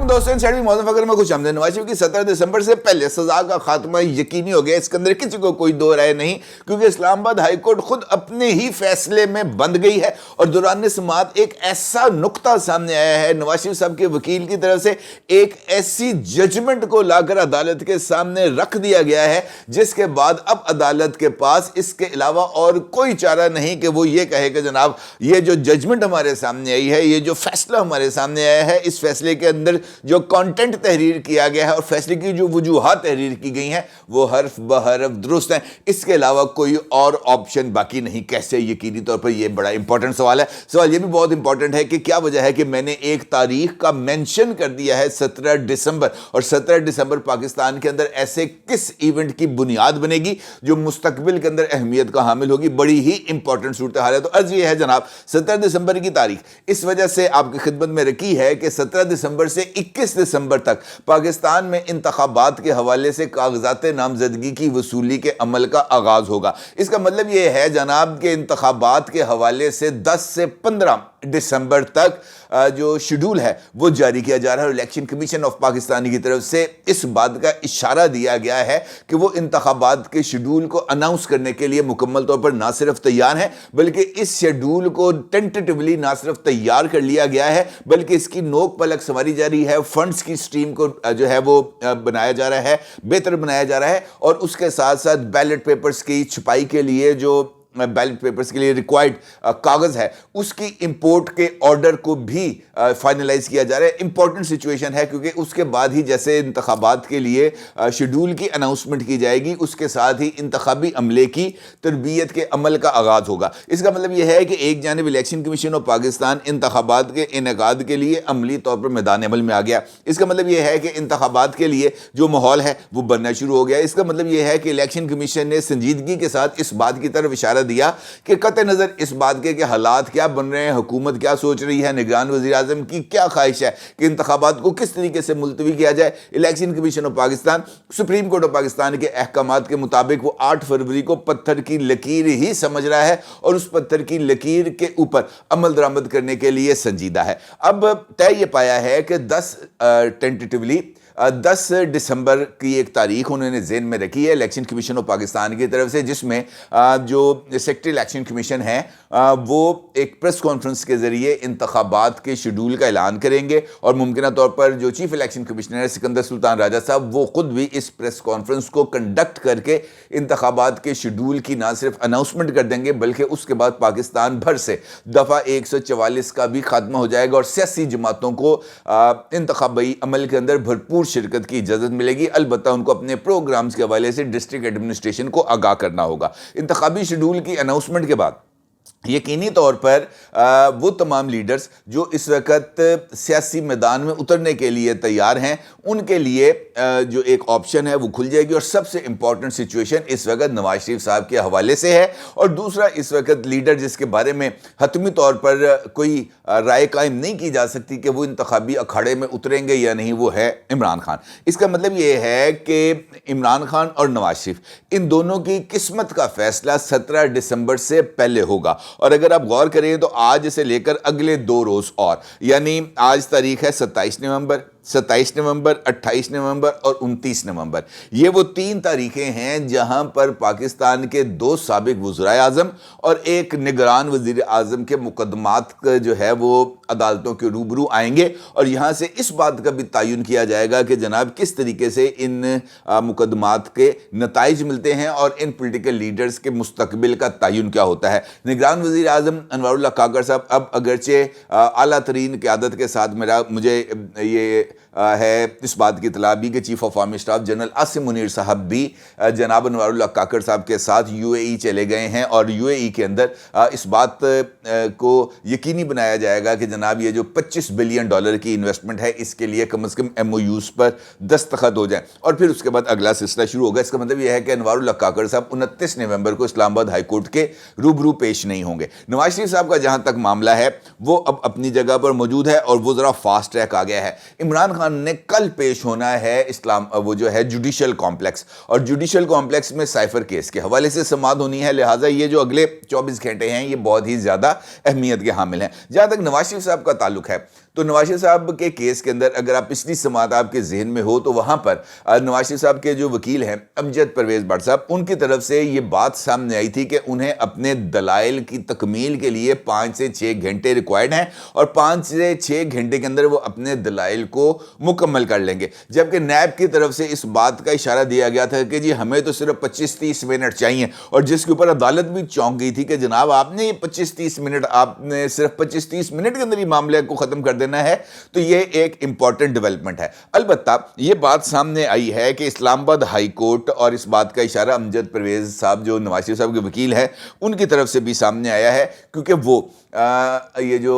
علیکم دوستوں، سیڈوی موضوع فکر میں خوش آمدید۔ نواز شریف کی 17 دسمبر سے پہلے سزا کا خاتمہ یقینی ہو گیا، اس کے اندر کسی کو کوئی دو رائے نہیں، کیونکہ اسلام آباد ہائی کورٹ خود اپنے ہی فیصلے میں بند گئی ہے اور دوران سماعت ایک ایسا نقطہ سامنے آیا ہے، نواز شریف صاحب کے وکیل کی طرف سے ایک ایسی ججمنٹ کو لا کر عدالت کے سامنے رکھ دیا گیا ہے جس کے بعد اب عدالت کے پاس اس کے علاوہ اور کوئی چارہ نہیں کہ وہ یہ کہے کہ جناب یہ جو ججمنٹ ہمارے سامنے آئی ہے، یہ جو فیصلہ ہمارے سامنے آیا ہے، اس فیصلے کے اندر جو کانٹینٹ تحریر کیا گیا ہے اور فیصلے کی جو وجوہات تحریر کی گئی ہیں وہ حرف بحرف درست ہیں، اس کے علاوہ کوئی اور آپشن باقی نہیں۔ کیسے؟ یقینی طور پر یہ بڑا امپورٹنٹ سوال ہے۔ سوال یہ بھی بہت امپورٹنٹ ہے کہ کیا وجہ ہے کہ میں نے ایک تاریخ کا مینشن کر دیا ہے 17 دسمبر، اور 17 دسمبر پاکستان کے اندر ایسے کس ایونٹ کی بنیاد بنے گی جو مستقبل کے اندر اہمیت کا حامل ہوگی؟ بڑی ہی امپورٹنٹ صورتحال ہے۔ تو عرض یہ ہے جناب 17 دسمبر کی تاریخ اس وجہ سے آپ کی خدمت میں رکھی ہے کہ 17 دسمبر سے 21 دسمبر تک پاکستان میں انتخابات کے حوالے سے کاغذات نامزدگی کی وصولی کے عمل کا آغاز ہوگا۔ اس کا مطلب یہ ہے جناب کہ انتخابات کے حوالے سے 10 سے 15 دسمبر تک جو شیڈول ہے وہ جاری کیا جا رہا ہے، اور الیکشن کمیشن آف پاکستان کی طرف سے اس بات کا اشارہ دیا گیا ہے کہ وہ انتخابات کے شیڈول کو اناؤنس کرنے کے لیے مکمل طور پر نہ صرف تیار ہیں بلکہ اس شیڈول کو ٹینٹیٹیولی نہ صرف تیار کر لیا گیا ہے بلکہ اس کی نوک پلک سنواری جا رہی ہے، فنڈز کی سٹریم کو جو ہے وہ بنایا جا رہا ہے، بہتر بنایا جا رہا ہے، اور اس کے ساتھ ساتھ بیلٹ پیپرز کی چھپائی کے لیے جو بیلٹ پیپرز کے لیے ریکوائرڈ کاغذ ہے اس کی امپورٹ کے آرڈر کو بھی فائنلائز کیا جا رہا ہے۔ امپورٹنٹ سچویشن ہے کیونکہ اس کے بعد ہی جیسے انتخابات کے لیے شیڈول کی اناؤنسمنٹ کی جائے گی، اس کے ساتھ ہی انتخابی عملے کی تربیت کے عمل کا آغاز ہوگا۔ اس کا مطلب یہ ہے کہ ایک جانب الیکشن کمیشن آف پاکستان انتخابات کے انعقاد کے لیے عملی طور پر میدان عمل میں آ گیا۔ اس کا مطلب یہ ہے کہ انتخابات کے لیے جو ماحول ہے وہ بننا شروع ہو گیا۔ اس کا مطلب یہ ہے کہ الیکشن کمیشن نے سنجیدگی کے ساتھ اس بات کی طرف اشارہ دیا کہ قطع نظر اس بات کے کہ حالات کیا بن رہے ہیں، حکومت کیا سوچ رہی ہے، نگران وزیر اعظم کی کیا خواہش ہے کہ انتخابات کو کس طریقے سے ملتوی کیا جائے، election commission of Pakistan supreme court of Pakistan کے احکامات کے مطابق وہ 8 فروری کو پتھر کی لکیر ہی سمجھ رہا ہے اور اس پتھر کی لکیر کے اوپر عمل درآمد کرنے کے لیے سنجیدہ ہے۔ اب طے یہ پایا ہے کہ 10 دسمبر کی ایک تاریخ انہوں نے ذہن میں رکھی ہے الیکشن کمیشن آف پاکستان کی طرف سے، جس میں جو سیکٹری الیکشن کمیشن ہے وہ ایک پریس کانفرنس کے ذریعے انتخابات کے شیڈول کا اعلان کریں گے، اور ممکنہ طور پر جو چیف الیکشن کمشنر ہے سکندر سلطان راجہ صاحب وہ خود بھی اس پریس کانفرنس کو کنڈکٹ کر کے انتخابات کے شیڈول کی نہ صرف اناؤنسمنٹ کر دیں گے بلکہ اس کے بعد پاکستان بھر سے دفعہ 144 کا بھی خاتمہ ہو جائے گا اور سیاسی جماعتوں کو انتخابی عمل کے اندر بھرپور شرکت کی اجازت ملے گی۔ البتہ ان کو اپنے پروگرامز کے حوالے سے ڈسٹرکٹ ایڈمنسٹریشن کو آگاہ کرنا ہوگا۔ انتخابی شیڈول کی اناؤنسمنٹ کے بعد یقینی طور پر وہ تمام لیڈرز جو اس وقت سیاسی میدان میں اترنے کے لیے تیار ہیں ان کے لیے جو ایک آپشن ہے وہ کھل جائے گی، اور سب سے امپورٹنٹ سچویشن اس وقت نواز شریف صاحب کے حوالے سے ہے، اور دوسرا اس وقت لیڈر جس کے بارے میں حتمی طور پر کوئی رائے قائم نہیں کی جا سکتی کہ وہ انتخابی اکھاڑے میں اتریں گے یا نہیں، وہ ہے عمران خان۔ اس کا مطلب یہ ہے کہ عمران خان اور نواز شریف ان دونوں کی قسمت کا فیصلہ 17 دسمبر سے پہلے ہوگا، اور اگر آپ غور کریں تو آج سے لے کر اگلے 2 روز اور، یعنی آج تاریخ ہے 27 نومبر، 28 نومبر اور 29 نومبر، یہ وہ 3 تاریخیں ہیں جہاں پر پاکستان کے 2 سابق وزرائے اعظم اور ایک نگران وزیر اعظم کے مقدمات جو ہے وہ عدالتوں کے روبرو آئیں گے، اور یہاں سے اس بات کا بھی تعین کیا جائے گا کہ جناب کس طریقے سے ان مقدمات کے نتائج ملتے ہیں اور ان پولیٹیکل لیڈرز کے مستقبل کا تعین کیا ہوتا ہے۔ نگران وزیر اعظم انوار اللہ کاکڑ صاحب اب اگرچہ اعلیٰ ترین قیادت کے ساتھ مجھے یہ ہے اس بات کی اطلاع بھی کہ chief of army staff general Asim Munir صاحب بھی جناب انوار اللہ کاکڑ صاحب کے ساتھ UAE چلے گئے ہیں، اور UAE کے اندر اس بات کو یقینی بنایا جائے گا کہ جناب یہ جو $25 بلین کی انویسٹمنٹ ہے اس کے لیے کم از کم MOUs پر دستخط ہو جائیں، اور پھر اس کے بعد اگلا سلسلہ شروع ہوگا۔ اس کا مطلب یہ ہے کہ انوار اللہ کاکڑ صاحب 29 نومبر کو اسلام آباد ہائی کورٹ کے روبرو پیش نہیں ہوں گے۔ نواز شریف صاحب کا جہاں تک معاملہ ہے وہ اب اپنی جگہ پر موجود ہے اور وہ ذرا فاسٹ ٹریک آ گیا ہے۔ عمران خان نے کل پیش ہونا ہے وہ جو ہے جوڈیشل کمپلیکس، اور جوڈیشل کمپلیکس میں سائفر کیس کے حوالے سے سماعت ہونی ہے، لہٰذا یہ جو اگلے 24 گھنٹے ہیں یہ بہت ہی زیادہ اہمیت کے حامل ہیں۔ جہاں تک نواز شریف صاحب کا تعلق ہے تو نواز شریف صاحب کے کیس کے اندر اگر آپ پچھلی سماعت آپ کے ذہن میں ہو تو وہاں پر نواز شریف صاحب کے جو وکیل ہیں امجد پرویز بٹ صاحب، ان کی طرف سے یہ بات سامنے آئی تھی کہ انہیں اپنے دلائل کی تکمیل کے لیے 5 سے 6 گھنٹے ریکوائرڈ ہیں، اور 5 سے 6 گھنٹے کے اندر وہ اپنے دلائل کو مکمل کر لیں گے، جبکہ نیب کی طرف سے اس بات کا اشارہ دیا گیا تھا کہ جی ہمیں تو صرف 25-30 منٹ چاہیے، اور جس کے اوپر عدالت بھی چونک گئی تھی کہ جناب آپ نے یہ 25-30 منٹ، آپ نے صرف 25-30 منٹ کے اندر ہی معاملے کو ختم کر دینا ہے، تو یہ ایک امپورٹنٹ ڈیولپمنٹ ہے۔ البتہ یہ بات سامنے آئی ہے کہ اسلام آباد ہائی کورٹ، اور اس بات کا اشارہ امجد پرویز صاحب جو نواز شریف صاحب کے وکیل ہیں ان کی طرف سے بھی سامنے آیا ہے، کیونکہ وہ یہ جو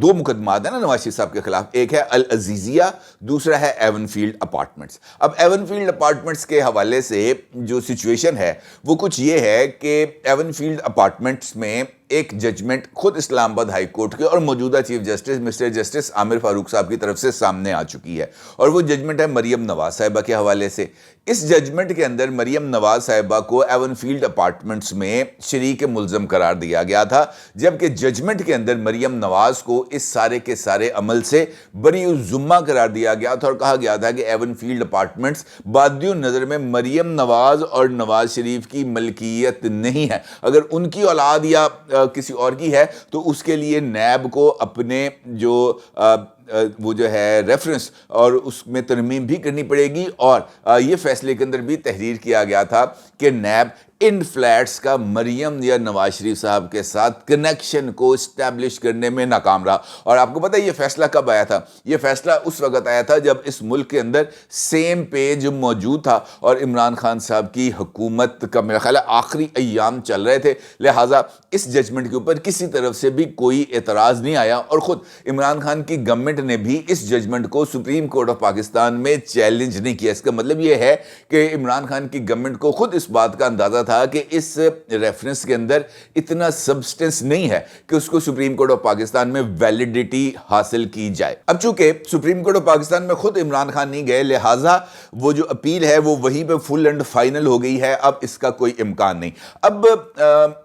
2 مقدمات ہیں نا نواز شریف صاحب کے خلاف، ایک ہے العزیزیہ، دوسرا ہے ایون فیلڈ اپارٹمنٹس۔ اب ایون فیلڈ اپارٹمنٹس کے حوالے سے جو سچویشن ہے وہ کچھ یہ ہے کہ ایون فیلڈ اپارٹمنٹس میں ایک ججمنٹ خود اسلام آباد ہائی کورٹ کے اور موجودہ چیف جسٹس مسٹر جسٹس عامر فاروق صاحب کی طرف سے سامنے آ چکی ہے، اور وہ ججمنٹ ہے مریم نواز صاحبہ کے حوالے سے۔ اس ججمنٹ کے اندر مریم نواز صاحبہ کو ایون فیلڈ اپارٹمنٹس میں شریک ملزم قرار دیا گیا تھا، جبکہ ججمنٹ کے اندر مریم نواز کو اس سارے کے سارے عمل سے بری الذمہ قرار دیا گیا تھا، اور کہا گیا تھا کہ ایون فیلڈ اپارٹمنٹس بادی نظر میں مریم نواز اور نواز شریف کی ملکیت نہیں ہے، اگر ان کی اولاد یا کسی اور کی ہے تو اس کے لیے نیب کو اپنے جو وہ جو ہے ریفرنس اور اس میں ترمیم بھی کرنی پڑے گی، اور یہ فیصلے کے اندر بھی تحریر کیا گیا تھا کہ نیب ان فلیٹس کا مریم یا نواز شریف صاحب کے ساتھ کنیکشن کو اسٹیبلش کرنے میں ناکام رہا۔ اور آپ کو پتہ ہے یہ فیصلہ کب آیا تھا؟ یہ فیصلہ اس وقت آیا تھا جب اس ملک کے اندر سیم پیج موجود تھا اور عمران خان صاحب کی حکومت کا میرا خیال ہے آخری ایام چل رہے تھے، لہٰذا اس ججمنٹ کے اوپر کسی طرف سے بھی کوئی اعتراض نہیں آیا، اور خود عمران خان کی گورنمنٹ نے بھی اس ججمنٹ کو سپریم کورٹ آف پاکستان میں چیلنج نہیں کیا۔ اس کا مطلب یہ ہے کہ عمران خان کی گورنمنٹ کو خود اس بات کا اندازہ تھا کہ اس ریفرنس کے اندر اتنا سبسٹنس نہیں ہے کہ اس کو سپریم کورٹ آف پاکستان میں ویلیڈیٹی حاصل کی جائے۔ اب چونکہ سپریم کورٹ آف پاکستان میں خود عمران خان نہیں گئے، لہٰذا وہ جو اپیل ہے وہ وہیں پہ فل اینڈ فائنل ہو گئی ہے، اب اس کا کوئی امکان نہیں۔ اب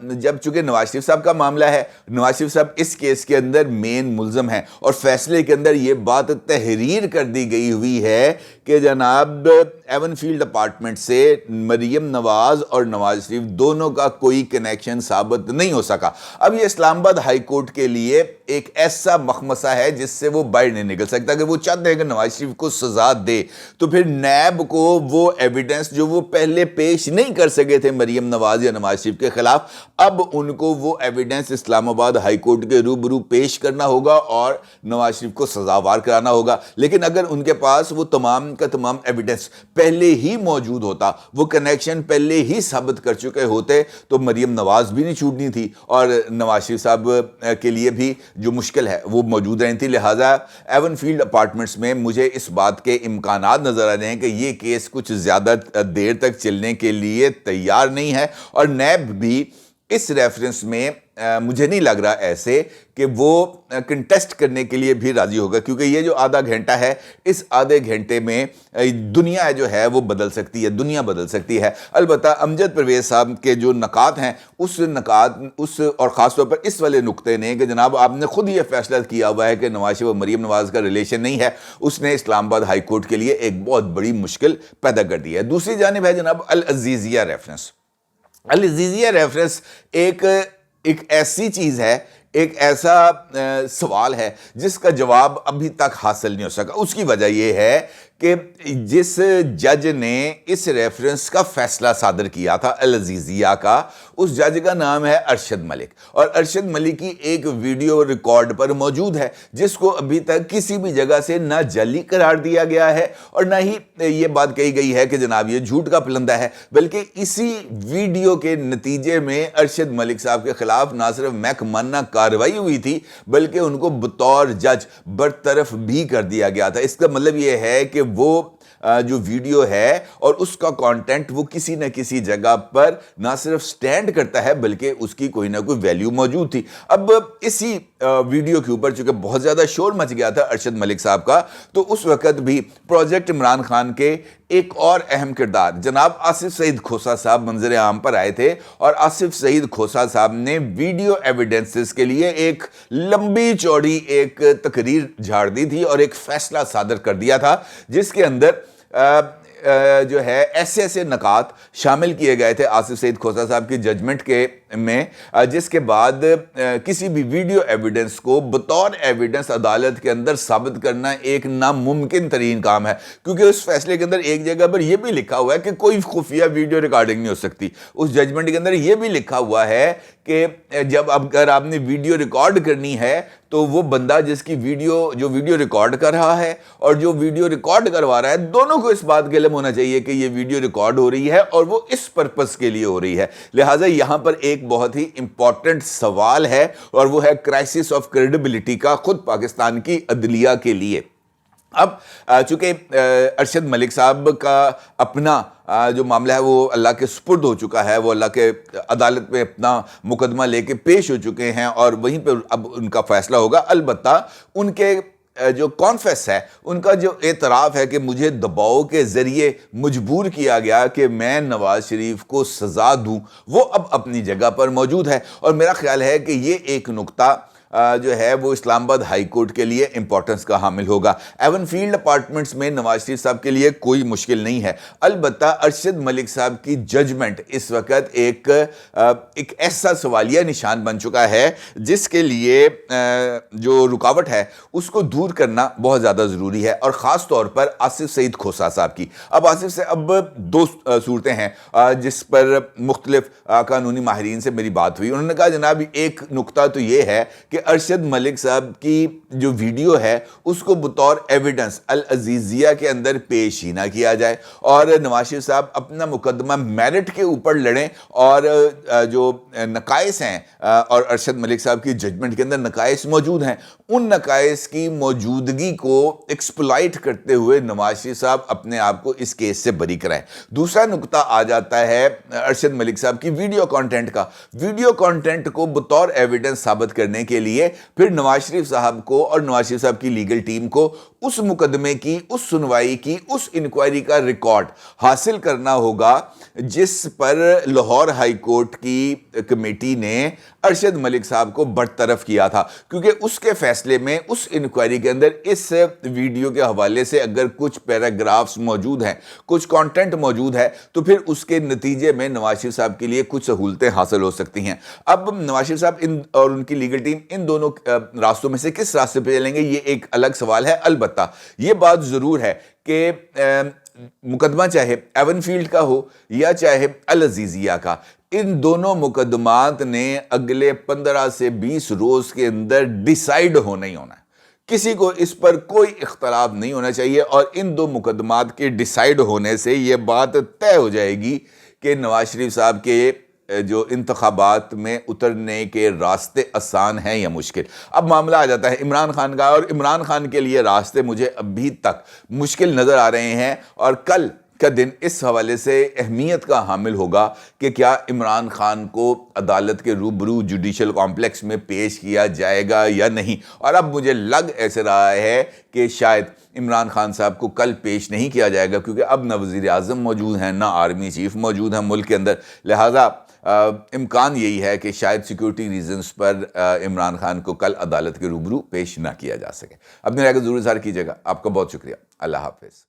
جب چونکہ نواز شریف صاحب کا معاملہ ہے، نواز شریف صاحب اس کیس کے اندر مین ملزم ہیں، اور فیصلے کے اندر یہ بات تحریر کر دی گئی ہوئی ہے کہ جناب ایون فیلڈ اپارٹمنٹ سے مریم نواز اور نواز شریف دونوں کا کوئی کنیکشن ثابت نہیں ہو سکا۔ اب یہ اسلام آباد ہائی کورٹ کے لیے ایک ایسا مخمصہ ہے جس سے وہ باہر نہیں نکل سکتا کہ وہ چاہتے ہیں کہ نواز شریف کو سزا دے، تو پھر نیب کو وہ ایویڈنس جو وہ پہلے پیش نہیں کر سکے تھے مریم نواز یا نواز شریف کے خلاف، اب ان کو وہ ایویڈنس اسلام آباد ہائی کورٹ کے روبرو پیش کرنا ہوگا اور نواز شریف کو سزاوار کرانا ہوگا۔ لیکن اگر ان کے پاس وہ تمام کا تمام ایویڈنس پہلے ہی موجود ہوتا، وہ کنیکشن پہلے ہی ثابت کر چکے ہوتے، تو مریم نواز بھی نہیں چھوٹنی تھی اور نواز شریف صاحب کے لیے بھی جو مشکل ہے وہ موجود رہی تھی۔ لہٰذا ایون فیلڈ اپارٹمنٹس میں مجھے اس بات کے امکانات نظر آ رہے ہیں کہ یہ کیس کچھ زیادہ دیر تک چلنے کے لیے تیار نہیں ہے، اور نیب بھی اس ریفرنس میں مجھے نہیں لگ رہا ایسے کہ وہ کنٹیسٹ کرنے کے لیے بھی راضی ہوگا، کیونکہ یہ جو آدھا گھنٹہ ہے، اس آدھے گھنٹے میں دنیا جو ہے وہ بدل سکتی ہے، دنیا بدل سکتی ہے۔ البتہ امجد پرویز صاحب کے جو نکات ہیں، اس اور خاص طور پر اس والے نقطے نے کہ جناب آپ نے خود یہ فیصلہ کیا ہوا ہے کہ نواز شریف اور مریم نواز کا ریلیشن نہیں ہے، اس نے اسلام آباد ہائی کورٹ کے لیے ایک بہت بڑی مشکل پیدا کر دی ہے۔ دوسری جانب ہے جناب العزیزیہ ریفرنس۔ العزیزیہ ریفرنس ایک ایسی چیز ہے، ایک ایسا سوال ہے جس کا جواب ابھی تک حاصل نہیں ہو سکا۔ اس کی وجہ یہ ہے کہ جس جج نے اس ریفرنس کا فیصلہ صادر کیا تھا العزیزیہ کا، اس جج کا نام ہے ارشد ملک، اور ارشد ملک کی ایک ویڈیو ریکارڈ پر موجود ہے جس کو ابھی تک کسی بھی جگہ سے نہ جعلی قرار دیا گیا ہے اور نہ ہی یہ بات کہی گئی ہے کہ جناب یہ جھوٹ کا پلندہ ہے، بلکہ اسی ویڈیو کے نتیجے میں ارشد ملک صاحب کے خلاف نہ صرف محکمانہ کارروائی ہوئی تھی بلکہ ان کو بطور جج برطرف بھی کر دیا گیا تھا۔ اس کا مطلب یہ ہے کہ وہ جو ویڈیو ہے اور اس کا کانٹینٹ وہ کسی نہ کسی جگہ پر نہ صرف سٹینڈ کرتا ہے بلکہ اس کی کوئی نہ کوئی ویلیو موجود تھی۔ اب اسی ویڈیو کے اوپر چونکہ بہت زیادہ شور مچ گیا تھا ارشد ملک صاحب کا، تو اس وقت بھی پروجیکٹ عمران خان کے ایک اور اہم کردار جناب آصف سعید کھوسہ صاحب منظر عام پر آئے تھے، اور آصف سعید کھوسہ صاحب نے ویڈیو ایویڈنسز کے لیے ایک لمبی چوڑی ایک تقریر جھاڑ دی تھی اور ایک فیصلہ صادر کر دیا تھا، جس کے اندر جو ہے ایسے نکات شامل کیے گئے تھے آصف سعید کھوسہ صاحب کی ججمنٹ کے میں، جس کے بعد کسی بھی ویڈیو ایویڈنس کو بطور ایویڈنس عدالت کے اندر ثابت کرنا ایک ناممکن ترین کام ہے، کیونکہ اس فیصلے کے اندر ایک جگہ پر یہ بھی لکھا ہوا ہے کہ کوئی خفیہ ویڈیو ریکارڈنگ نہیں ہو سکتی۔ اس ججمنٹ کے اندر یہ بھی لکھا ہوا ہے کہ جب اگر آپ نے ویڈیو ریکارڈ کرنی ہے تو وہ بندہ جس کی جو ویڈیو ریکارڈ کر رہا ہے اور جو ویڈیو ریکارڈ کروا رہا ہے، دونوں کو اس بات کا علم ہونا چاہیے کہ یہ ویڈیو ریکارڈ ہو رہی ہے اور وہ اس پرپس کے لیے ہو رہی ہے۔ لہٰذا یہاں پر ایک بہت ہی امپورٹنٹ سوال ہے، اور وہ ہے کرائسس آف کریڈیبلٹی کا خود پاکستان کی عدلیہ کے لیے۔ اب چونکہ ارشد ملک صاحب کا اپنا جو معاملہ ہے وہ اللہ کے سپرد ہو چکا ہے، وہ اللہ کے عدالت میں اپنا مقدمہ لے کے پیش ہو چکے ہیں اور وہیں پہ اب ان کا فیصلہ ہوگا۔ البتہ ان کے جو کانفیس ہے، ان کا جو اعتراف ہے کہ مجھے دباؤ کے ذریعے مجبور کیا گیا کہ میں نواز شریف کو سزا دوں، وہ اب اپنی جگہ پر موجود ہے، اور میرا خیال ہے کہ یہ ایک نقطہ جو ہے وہ اسلام آباد ہائی کورٹ کے لیے امپورٹنس کا حامل ہوگا۔ ایون فیلڈ اپارٹمنٹس میں نواز شریف صاحب کے لیے کوئی مشکل نہیں ہے، البتہ ارشد ملک صاحب کی ججمنٹ اس وقت ایک ایسا سوالیہ نشان بن چکا ہے جس کے لیے جو رکاوٹ ہے اس کو دور کرنا بہت زیادہ ضروری ہے، اور خاص طور پر آصف سعید کھوسہ صاحب کی۔ اب آصف سے دو صورتیں ہیں جس پر مختلف قانونی ماہرین سے میری بات ہوئی۔ انہوں نے کہا جناب ایک نقطہ تو یہ ہے کہ ارشد ملک صاحب کی جو ویڈیو ہے اس کو بطور ایویڈنس العزیزیہ کے اندر پیش ہی نہ کیا جائے، اور نواز شریف صاحب اپنا مقدمہ میرٹ کے اوپر لڑیں، اور جو نقائص ہیں اور ارشد ملک صاحب کی ججمنٹ کے اندر نقائص موجود ہیں، ان نقائص کی موجودگی کو ایکسپلائٹ کرتے ہوئے نواز شریف صاحب اپنے آپ کو اس کیس سے بری کرائیں۔ دوسرا نقطہ آ جاتا ہے ارشد ملک صاحب کی ویڈیو کانٹینٹ کا۔ ویڈیو کانٹینٹ کو بطور ایویڈنس ثابت کرنے کے لیے پھر نواز شریف صاحب کو اور نواز شریف صاحب کی لیگل ٹیم کو اس مقدمے کی، اس سنوائی کی، اس انکوائری کا ریکارڈ حاصل کرنا ہوگا جس پر لاہور ہائی کورٹ کی کمیٹی نے ارشد ملک صاحب کو برطرف کیا تھا، کیونکہ اس کے فیصلے میں اس انکوائری کے اندر اس ویڈیو کے حوالے سے اگر کچھ پیراگرافز موجود ہیں، کچھ کانٹینٹ موجود ہے، تو پھر اس کے نتیجے میں نواز شریف صاحب کے لیے کچھ سہولتیں حاصل ہو سکتی ہیں۔ اب نواز شریف صاحب اور ان کی لیگل ٹیم ان دونوں راستوں میں سے کس راستے پہ چلیں گے یہ ایک الگ سوال ہے۔ البتہ یہ بات ضرور ہے کہ مقدمہ چاہے ایون فیلڈ کا ہو یا چاہے العزیزیہ کا، ان دونوں مقدمات نے اگلے 15 سے 20 روز کے اندر ڈیسائیڈ ہونا ہی ہونا ہے، کسی کو اس پر کوئی اختلاف نہیں ہونا چاہیے، اور ان دو مقدمات کے ڈیسائیڈ ہونے سے یہ بات طے ہو جائے گی کہ نواز شریف صاحب کے جو انتخابات میں اترنے کے راستے آسان ہیں یا مشکل۔ اب معاملہ آ جاتا ہے عمران خان کا، اور عمران خان کے لیے راستے مجھے ابھی تک مشکل نظر آ رہے ہیں، اور کل کا دن اس حوالے سے اہمیت کا حامل ہوگا کہ کیا عمران خان کو عدالت کے روبرو جوڈیشل کمپلیکس میں پیش کیا جائے گا یا نہیں۔ اور اب مجھے لگ ایسے رہا ہے کہ شاید عمران خان صاحب کو کل پیش نہیں کیا جائے گا، کیونکہ اب نہ وزیر اعظم موجود ہیں، نہ آرمی چیف موجود ہیں ملک کے اندر، لہٰذا امکان یہی ہے کہ شاید سیکیورٹی ریزنز پر عمران خان کو کل عدالت کے روبرو پیش نہ کیا جا سکے۔ اپنی رائے کو ضرور اظہار کیجیے گا۔ آپ کا بہت شکریہ۔ اللہ حافظ۔